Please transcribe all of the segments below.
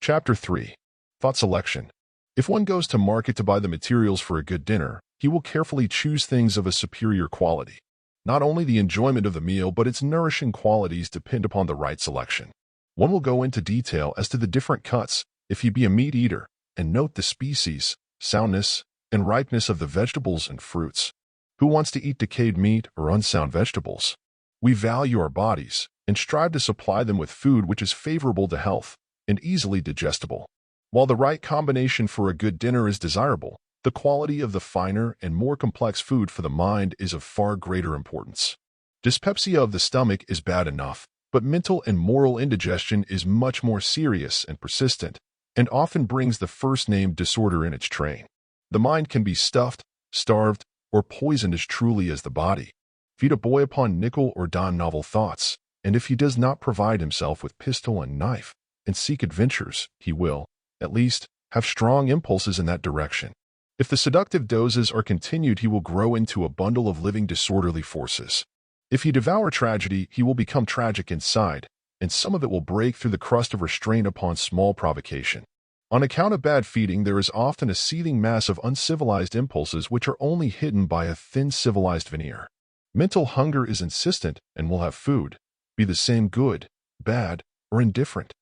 Chapter 3. Thought Selection. If one goes to market to buy the materials for a good dinner, he will carefully choose things of a superior quality. Not only the enjoyment of the meal, but its nourishing qualities depend upon the right selection. One will go into detail as to the different cuts, if he be a meat eater, and note the species, soundness, and ripeness of the vegetables and fruits. Who wants to eat decayed meat or unsound vegetables? We value our bodies and strive to supply them with food which is favorable to health and easily digestible. While the right combination for a good dinner is desirable, the quality of the finer and more complex food for the mind is of far greater importance. Dyspepsia of the stomach is bad enough, but mental and moral indigestion is much more serious and persistent, and often brings the first-named disorder in its train. The mind can be stuffed, starved, or poisoned as truly as the body. Feed a boy upon nickel or dime novel thoughts, and if he does not provide himself with pistol and knife and seek adventures, he will, at least, have strong impulses in that direction. If the seductive doses are continued, he will grow into a bundle of living disorderly forces. If he devour tragedy, he will become tragic inside, and some of it will break through the crust of restraint upon small provocation. On account of bad feeding, there is often a seething mass of uncivilized impulses which are only hidden by a thin civilized veneer. Mental hunger is insistent and will have food, be the same good, bad, or indifferent.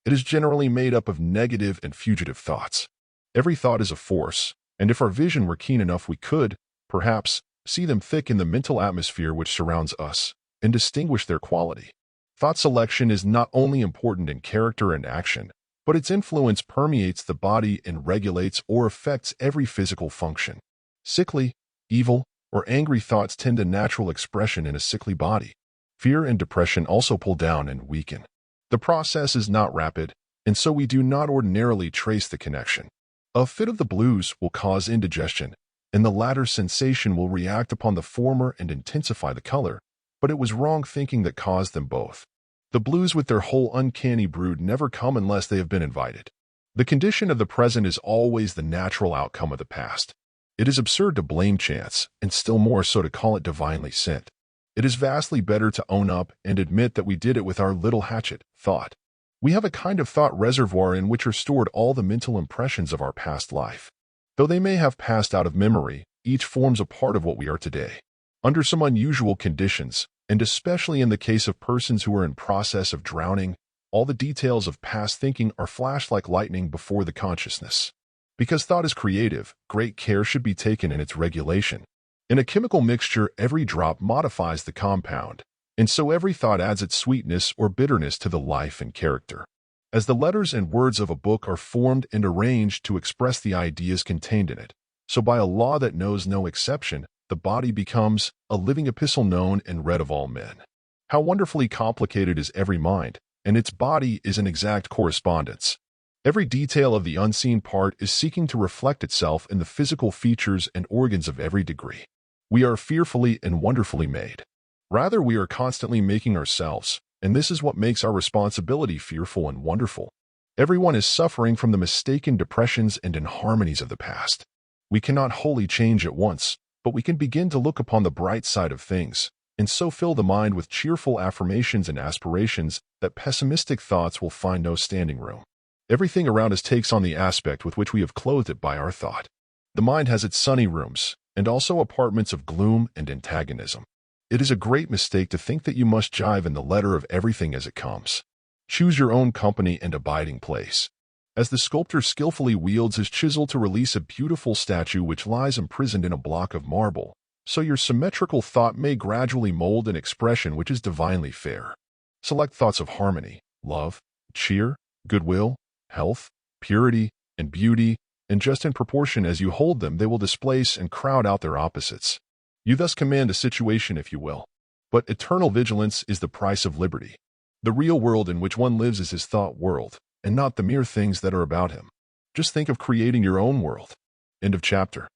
It is generally made up of negative and fugitive thoughts. Every thought is a force, and if our vision were keen enough, we could, perhaps, see them thick in the mental atmosphere which surrounds us, and distinguish their quality. Thought selection is not only important in character and action, but its influence permeates the body and regulates or affects every physical function. Sickly, evil, or angry thoughts tend to natural expression in a sickly body. Fear and depression also pull down and weaken. The process is not rapid, and so we do not ordinarily trace the connection. A fit of the blues will cause indigestion, and the latter sensation will react upon the former and intensify the color, but it was wrong thinking that caused them both. The blues with their whole uncanny brood never come unless they have been invited. The condition of the present is always the natural outcome of the past. It is absurd to blame chance, and still more so to call it divinely sent. It is vastly better to own up and admit that we did it with our little hatchet, thought. We have a kind of thought reservoir in which are stored all the mental impressions of our past life. Though they may have passed out of memory, each forms a part of what we are today. Under some unusual conditions, and especially in the case of persons who are in process of drowning, all the details of past thinking are flashed like lightning before the consciousness. Because thought is creative, great care should be taken in its regulation. In a chemical mixture, every drop modifies the compound, and so every thought adds its sweetness or bitterness to the life and character. As the letters and words of a book are formed and arranged to express the ideas contained in it, so by a law that knows no exception, the body becomes a living epistle known and read of all men. How wonderfully complicated is every mind, and its body is an exact correspondence. Every detail of the unseen part is seeking to reflect itself in the physical features and organs of every degree. We are fearfully and wonderfully made. Rather, we are constantly making ourselves, and this is what makes our responsibility fearful and wonderful. Everyone is suffering from the mistaken depressions and inharmonies of the past. We cannot wholly change at once, but we can begin to look upon the bright side of things, and so fill the mind with cheerful affirmations and aspirations that pessimistic thoughts will find no standing room. Everything around us takes on the aspect with which we have clothed it by our thought. The mind has its sunny rooms, and also apartments of gloom and antagonism. It is a great mistake to think that you must jive in the letter of everything as it comes. Choose your own company and abiding place. As the sculptor skillfully wields his chisel to release a beautiful statue which lies imprisoned in a block of marble, so your symmetrical thought may gradually mold an expression which is divinely fair. Select thoughts of harmony, love, cheer, goodwill, health, purity, and beauty, and just in proportion as you hold them, they will displace and crowd out their opposites. You thus command a situation, if you will. But eternal vigilance is the price of liberty. The real world in which one lives is his thought world, and not the mere things that are about him. Just think of creating your own world. End of chapter.